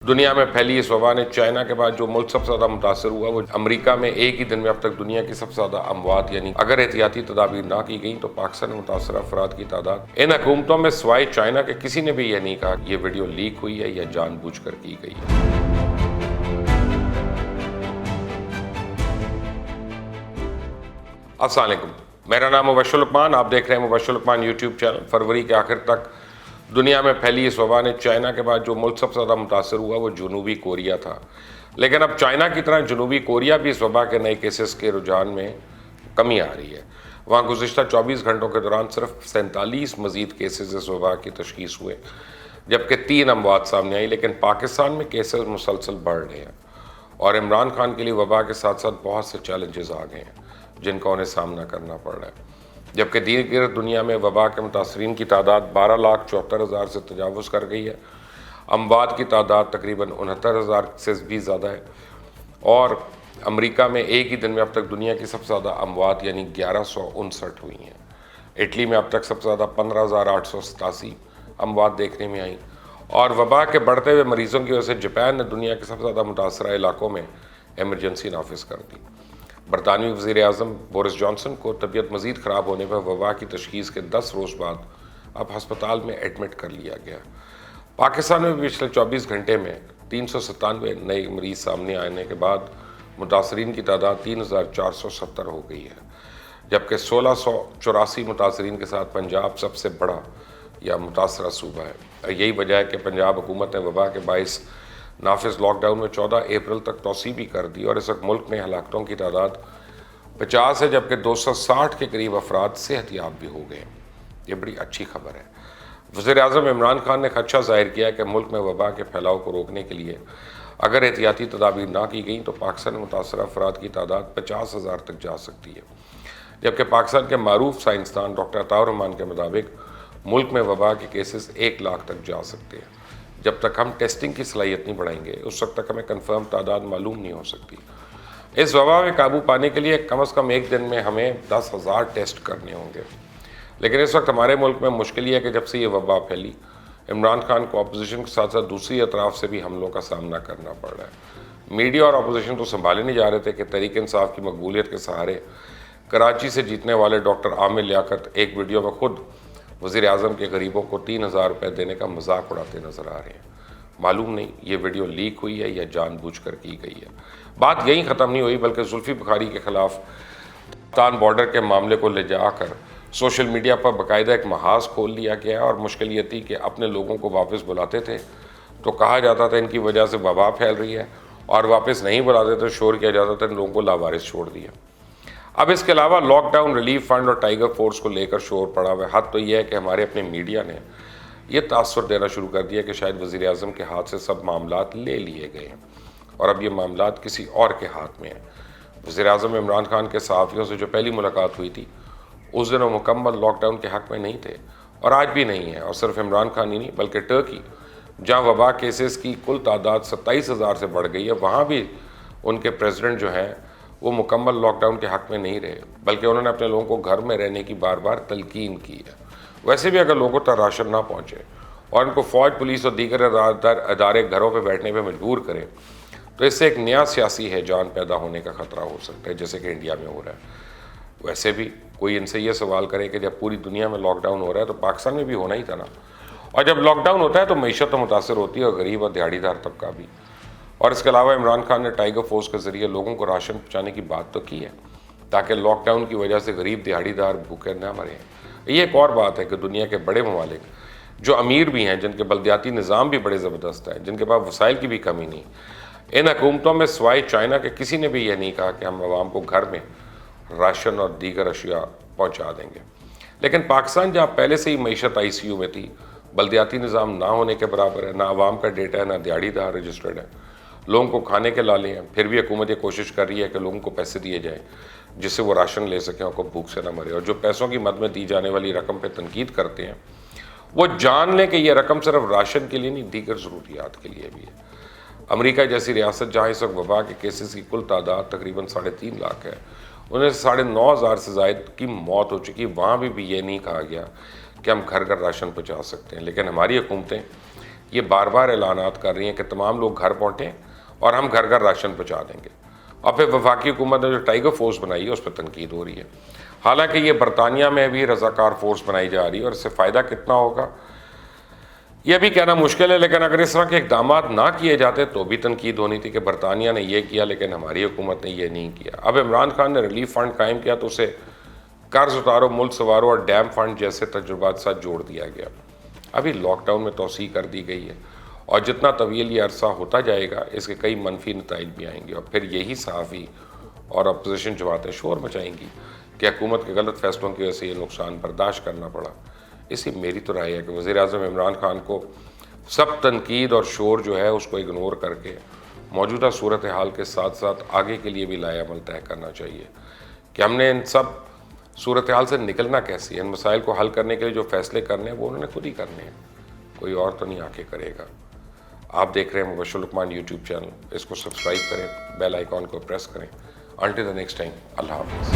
दुनिया में फैली इस वबा ने चाइना के बाद जो मुल्क सबसे ज़्यादा मुतासर हुआ वो अमेरिका में एक ही दिन में अब तक दुनिया की सबसे ज़्यादा अमवात, यानी अगर एहतियाती तदाबीर ना की गई तो पाकिस्तान में मुतासर अफराद की तादाद इन हुकूमतों में सिवाय चाइना के किसी ने भी यह नहीं कहा कि ये वीडियो लीक हुई है या जानबूझकर की गई है। अस्सलाम वालेकुम, मेरा नाम मुबश्शिर लुकमान, आप देख रहे हैं मुबश्शिर लुकमान यूट्यूब चैनल। फरवरी के आखिर तक दुनिया में फैली इस वबा ने चाइना के बाद जो मुल्क सबसे ज़्यादा मुतासर हुआ वो जनूबी कोरिया था। लेकिन अब चाइना की तरह जनूबी कोरिया भी इस वबा के नए केसेस के रुझान में कमी आ रही है। वहाँ गुज़िश्ता 24 घंटों के दौरान सिर्फ 47 मज़ीद केसेस इस वबा की तशख़ीस हुए, जबकि 3 अमवात सामने आई। लेकिन पाकिस्तान में केसेस मुसलसल बढ़ रहे हैं और इमरान खान के लिए वबा के साथ साथ बहुत से चैलेंजेस आ गए हैं जिनका उन्हें सामना करना पड़ रहा है। जबकि दीगर दुनिया में वबा के मुतासरीन की तादाद 12,74,000 से तजावुज़ कर गई है। अमवात की तादाद तकरीबन 69,000 से भी ज़्यादा है और अमेरिका में एक ही दिन में अब तक दुनिया की सबसे ज़्यादा अमवात यानी 1159 हुई हैं। इटली में अब तक सबसे ज़्यादा 15,887 अमवात देखने में आई और वबा के बढ़ते हुए मरीज़ों की वजह से जापान ने दुनिया के सबसे ज़्यादा मुतासरा इलाकों में एमरजेंसी नाफिज कर दी। बरतानवी वज़ीर आज़म बोरिस जॉनसन को तबीयत मज़ीद ख़राब होने पर वबा की तशख़ीस के 10 रोज़ बाद अब हस्पताल में एडमिट कर लिया गया। पाकिस्तान में पिछले 24 घंटे में 397 नए मरीज़ सामने आने के बाद मुतासरीन की तादाद 3,470 हो गई है, जबकि 1,684 मुतासरीन के साथ पंजाब सबसे बड़ा या मुतासरा सूबा है। यही वजह है कि पंजाब हुकूमत ने वबा के बाइस नाफिज लॉकडाउन में 14 अप्रैल तक तोसी भी कर दी और इस वक्त मुल्क में हलाकतों की तादाद 50 है, जबकि 260 के करीब अफराद सेहतियाब भी हो गए। ये बड़ी अच्छी खबर है। वज़ीर आज़म इमरान खान ने खदशा ज़ाहिर किया कि मुल्क में वबा के फैलाव को रोकने के लिए अगर एहतियाती तदाबीर ना की गई तो पाकिस्तान में मुतासर अफराद की तादाद 50,000 तक जा सकती है। जबकि पाकिस्तान के मारूफ साइंसदान डॉक्टर अताउर रहमान के मुताबिक मुल्क में वबा के केसेस 1 लाख तक जा सकते हैं। जब तक हम टेस्टिंग की सलाहियत नहीं बढ़ाएंगे उस वक्त तक हमें कन्फर्म तादाद मालूम नहीं हो सकती। इस वबा में काबू पाने के लिए कम से कम एक दिन में हमें 10,000 टेस्ट करने होंगे। लेकिन इस वक्त हमारे मुल्क में मुश्किल ये है कि जब से ये वबा फैली इमरान खान को अपोजिशन के साथ साथ दूसरी अतराफ से भी हमलों का सामना करना पड़ रहा है। मीडिया और अपोजिशन तो संभाले नहीं जा रहे थे कि तहरीक इंसाफ की मकबूलियत के सहारे कराची से जीतने वाले डॉक्टर आमिर लियाकत एक वीडियो में खुद वज़ीर आज़म के गरीबों को 3,000 रुपये देने का मजाक उड़ाते नज़र आ रहे हैं। मालूम नहीं ये वीडियो लीक हुई है या जानबूझकर की गई है। बात यहीं ख़त्म नहीं हुई बल्कि जुल्फ़ी बुखारी के ख़िलाफ़ पाकिस्तान बॉर्डर के मामले को ले जाकर सोशल मीडिया पर बाकायदा एक महाज खोल लिया गया और मुश्किल ये थी कि अपने लोगों को वापस बुलाते थे तो कहा जाता था इनकी वजह से वबा फैल रही है, और वापस नहीं बुलाते तो शोर किया जाता था इन लोगों को लावारिस छोड़ दिया। अब इसके अलावा लॉकडाउन रिलीफ फंड और टाइगर फोर्स को लेकर शोर पड़ा हुआ है। हद तो यह है कि हमारे अपने मीडिया ने यह तासुर देना शुरू कर दिया कि शायद वज़ीर आज़म के हाथ से सब मामलात ले लिए गए हैं और अब ये मामलात किसी और के हाथ में हैं। वज़ीर आज़म इमरान खान के सहाफ़ियों से जो पहली मुलाकात हुई थी उस दिन वो मुकम्मल लॉकडाउन के हक़ में नहीं थे और आज भी नहीं है। और सिर्फ इमरान खान ही नहीं बल्कि टर्की, जहाँ वबा केसेस की कुल तादाद 27,000 से बढ़ गई है, वहाँ भी उनके प्रेसिडेंट जो हैं वो मुकम्मल लॉकडाउन के हक़ में नहीं रहे, बल्कि उन्होंने अपने लोगों को घर में रहने की बार बार तलकीन की है। वैसे भी अगर लोगों तक राशन ना पहुँचे और इनको फ़ौज, पुलिस और दीगर अदारे घरों पर बैठने पर मजबूर करें तो इससे एक नया सियासी हैजान पैदा होने का ख़तरा हो सकता है, जैसे कि इंडिया में हो रहा है। वैसे भी कोई इनसे ये सवाल करे कि जब पूरी दुनिया में लॉकडाउन हो रहा है तो पाकिस्तान में भी होना ही था ना, और जब लॉकडाउन होता है तो मईशत तो मुतासर होती है और गरीब और दिहाड़ीदार तबका भी। और इसके अलावा इमरान खान ने टाइगर फोर्स के ज़रिए लोगों को राशन पहुँचाने की बात तो की है ताकि लॉकडाउन की वजह से गरीब दिहाड़ीदार भूखे न मरें। ये एक और बात है कि दुनिया के बड़े ममालिक जो अमीर भी हैं, जिनके बल्दियाती निज़ाम भी बड़े ज़बरदस्त है, जिनके पास वसाइल की भी कमी नहीं, इन हुकूमतों में सिवाय चाइना के किसी ने भी यह नहीं कहा कि हम आवाम को घर में राशन और दीगर अशिया पहुँचा देंगे। लेकिन पाकिस्तान जहाँ पहले से ही मईशत ICU में थी, बल्दियाती निज़ाम ना होने के बराबर है, ना आवाम का डेटा है, ना दिहाड़ीदार रजिस्टर्ड है, लोगों को खाने के लाले हैं, फिर भी हुकूमत ये कोशिश कर रही है कि लोगों को पैसे दिए जाएँ जिससे वो राशन ले सकें और को भूख से ना मरे। और जो पैसों की मद में दी जाने वाली रकम पर तनकीद करते हैं वो जान लें कि यह रकम सिर्फ राशन के लिए नहीं, दीगर ज़रूरियात के लिए भी है। अमेरिका जैसी रियासत जहाँ इस वक्त वबा के केसेस की कुल तादाद तकरीबन 3.5 लाख है, उन्हें 9,500 से ज़ायद की मौत हो चुकी। वहाँ भी ये नहीं कहा गया कि हम घर घर राशन पहुँचा सकते हैं। लेकिन हमारी हुकूमतें ये बार बार ऐलानात कर रही हैं कि तमाम लोग घर पहुँचें और हम घर घर राशन पहुँचा देंगे। और फिर वफाकी हुकूमत ने जो टाइगर फोर्स बनाई है उस पर तनकीद हो रही है। हालांकि ये बरतानिया में भी रजाकार फोर्स बनाई जा रही है और इससे फ़ायदा कितना होगा यह भी कहना मुश्किल है, लेकिन अगर इस तरह के इकदाम ना किए जाते तो भी तनकीद होनी थी कि बरतानिया ने यह किया लेकिन हमारी हुकूमत ने यह नहीं किया। अब इमरान खान ने रिलीफ फ़ंड कायम किया तो उसे कर्ज उतारो, मुल्क सवारो और डैम फंड जैसे तजुर्बात साथ जोड़ दिया गया। अभी लॉकडाउन में तोसी कर दी गई है और जितना तवील ये अरसा होता जाएगा इसके कई मनफी नताइज भी आएंगे और फिर यही सहाफ़ी और अपोजिशन जमातें शोर मचाएंगी कि हुकूमत के गलत फैसलों की वजह से ये नुकसान बर्दाश्त करना पड़ा। इसी मेरी तो राय है कि वज़ीर-ए-आज़म इमरान खान को सब तनकीद और शोर जो है उसको इग्नोर करके मौजूदा सूरत हाल के साथ साथ आगे के लिए भी लाएअमल तय करना चाहिए कि हमने इन सब सूरत हाल से निकलना कैसे है। इन मसाइल को हल करने के लिए जो फ़ैसले करने हैं वो उन्होंने खुद ही करने हैं, कोई और तो नहीं आके करेगा। आप देख रहे हैं मुबश्शिर लुकमान यूट्यूब चैनल, इसको सब्सक्राइब करें, बेल आइकॉन को प्रेस करें। अंटिल द नेक्स्ट टाइम, अल्लाह हाफ़िज़।